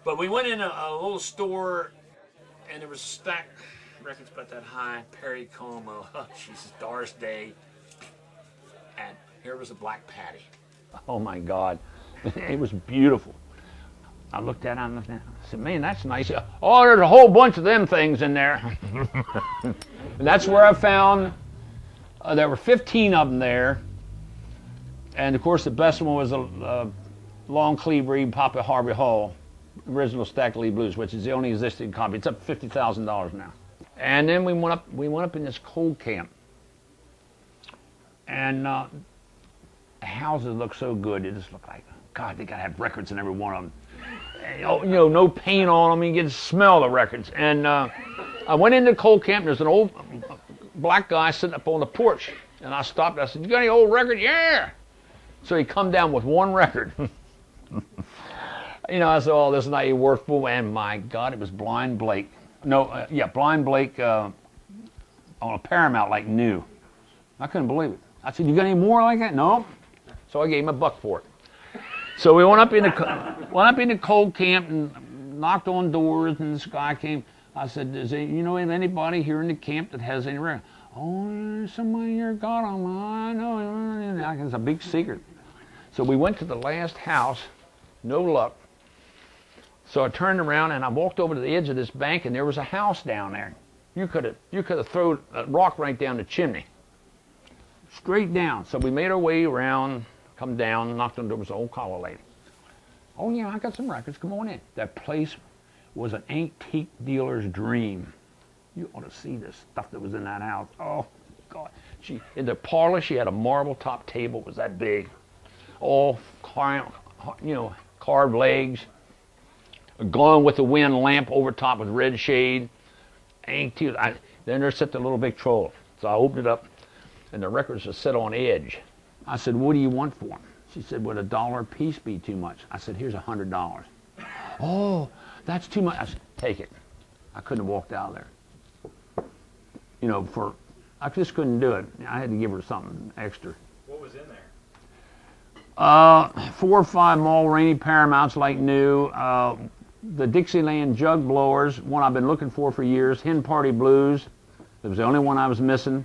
But we went in a little store, and there was a stack records about that high, Perry Como, oh Jesus, Doris Day, and here was a Black Patty. Oh my God, it was beautiful. I looked at it and I said, man, that's nice. Oh, there's a whole bunch of them things in there. And that's where I found, there were 15 of them there. And of course the best one was a Long Cleve Reed Papa Harvey Hall, original Stack Lee Blues, which is the only existing copy. It's up $50,000 now. And then we went up in this coal camp. And the houses looked so good. It just looked like, God, they gotta have records in every one of them. You know, no paint on them. You get to smell the records. And I went into the coal camp. There's an old black guy sitting up on the porch. And I stopped. I said, you got any old record? Yeah. So he come down with one record. You know, I said, oh, this is not even worth it. And my God, it was Blind Blake. No, yeah, Blind Blake on a Paramount, like new. I couldn't believe it. I said, you got any more like that? No. So I gave him a buck for it. So we went up in the coal camp and knocked on doors, and this guy came. I said, "Is there, you know anybody here in the camp that has any record?" "Oh, somebody here got them. I know." It's a big secret. So we went to the last house, no luck. So I turned around and I walked over to the edge of this bank, and there was a house down there. You could have thrown a rock right down the chimney, straight down. So we made our way around. Come down, knocked on the door, was an old collar lady. "Oh yeah, I got some records, come on in." That place was an antique dealer's dream. You ought to see this stuff that was in that house. Oh God. In the parlor, she had a marble top table, it was that big. All carved legs. A Gone with the Wind lamp over top with red shade. Antique. Then there sat the little Victrola. So I opened it up, and the records were set on edge. I said, "What do you want for them?" She said, "Would $1 a piece be too much?" I said, "Here's $100. "Oh, that's too much." I said, "Take it." I couldn't have walked out of there. You know, I just couldn't do it. I had to give her something extra. What was in there? 4 or 5 Mulroney Paramounts like new. The Dixieland Jug Blowers, one I've been looking for years. Hen Party Blues. It was the only one I was missing.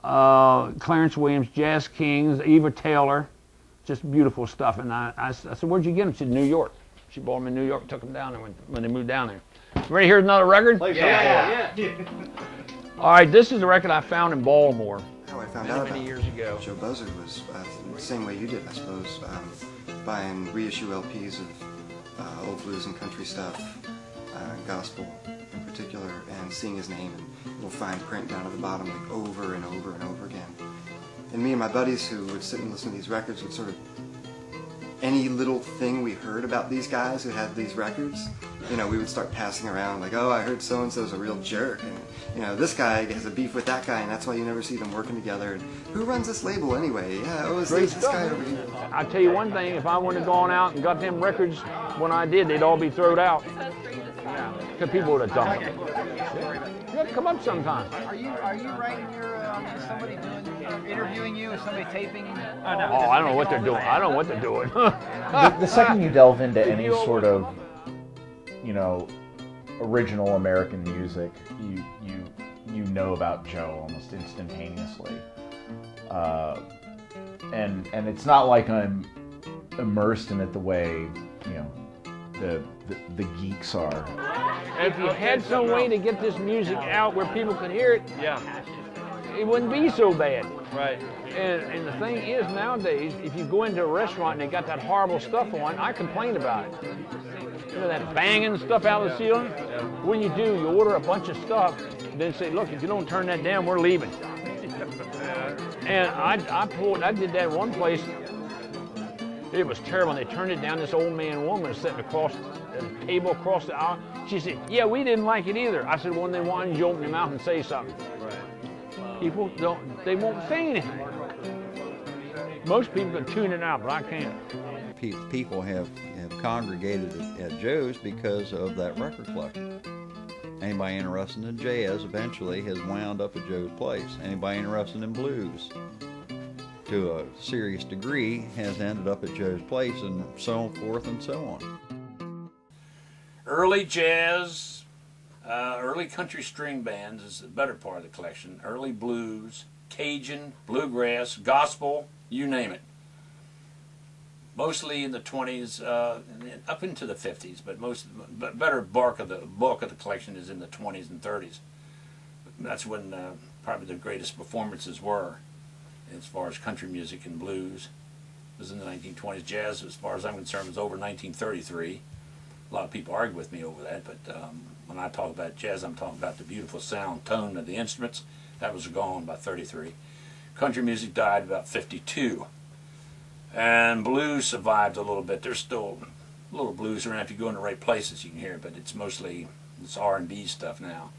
Clarence Williams, Jazz Kings, Eva Taylor, just beautiful stuff. And I said, "Where'd you get them?" She said, "New York." She bought them in New York, took them down there when they moved down there. You ready to hear another record? Yeah. All right, this is a record I found in Baltimore. How I found out many about years ago. Joe Bussard was the same way you did, I suppose, buying reissue LPs of old blues and country stuff, gospel in particular, and seeing his name in little fine print down at the bottom, like over and over and over again. And me and my buddies who would sit and listen to these records would sort of, any little thing we heard about these guys who had these records, you know, we would start passing around like, "Oh, I heard so-and-so's a real jerk," and, you know, "This guy has a beef with that guy, and that's why you never see them working together, and who runs this label anyway? Yeah, oh, it's this guy over here." I tell you one thing, if I wouldn't have gone out and got them records when I did, they'd all be thrown out. Because people would have dumped them. Yeah, come up sometime. Are you writing your, is somebody interviewing you? Is somebody taping? Oh, I don't know what they're doing. I don't know what they're doing. The second you delve into any sort of, you know, original American music, you know about Joe almost instantaneously. And it's not like I'm immersed in it the way, you know, the geeks are. If you had some way to get this music out where people could hear it, it wouldn't be so bad. Right. And the thing is, nowadays, if you go into a restaurant and they got that horrible stuff on, I complain about it. You know, that banging stuff out of the ceiling? What do? You order a bunch of stuff, and then say, "Look, if you don't turn that down, we're leaving." And I did that one place. It was terrible. They turned it down. This old man and woman was sitting across the table, across the aisle. She said, "Yeah, we didn't like it either." I said, "Well, then why didn't you open your mouth and say something?" Right. People they won't say anything. Most people can tune it out, but I can't. People have congregated at Joe's because of that record collection. Anybody interested in jazz eventually has wound up at Joe's place. Anybody interested in blues, to a serious degree, has ended up at Joe's place, and so forth and so on. Early jazz, early country string bands is the better part of the collection. Early blues, Cajun, bluegrass, gospel, you name it. Mostly in the 20s, up into the 50s, but better bulk of the collection is in the 20s and 30s. That's when probably the greatest performances were, as far as country music and blues. It was in the 1920s. Jazz, as far as I'm concerned, was over 1933. A lot of people argue with me over that, but when I talk about jazz, I'm talking about the beautiful sound, tone of the instruments. That was gone by 33. Country music died about 52. And blues survived a little bit. There's still a little blues around. If you go in the right places, you can hear it, but it's mostly R&B stuff now.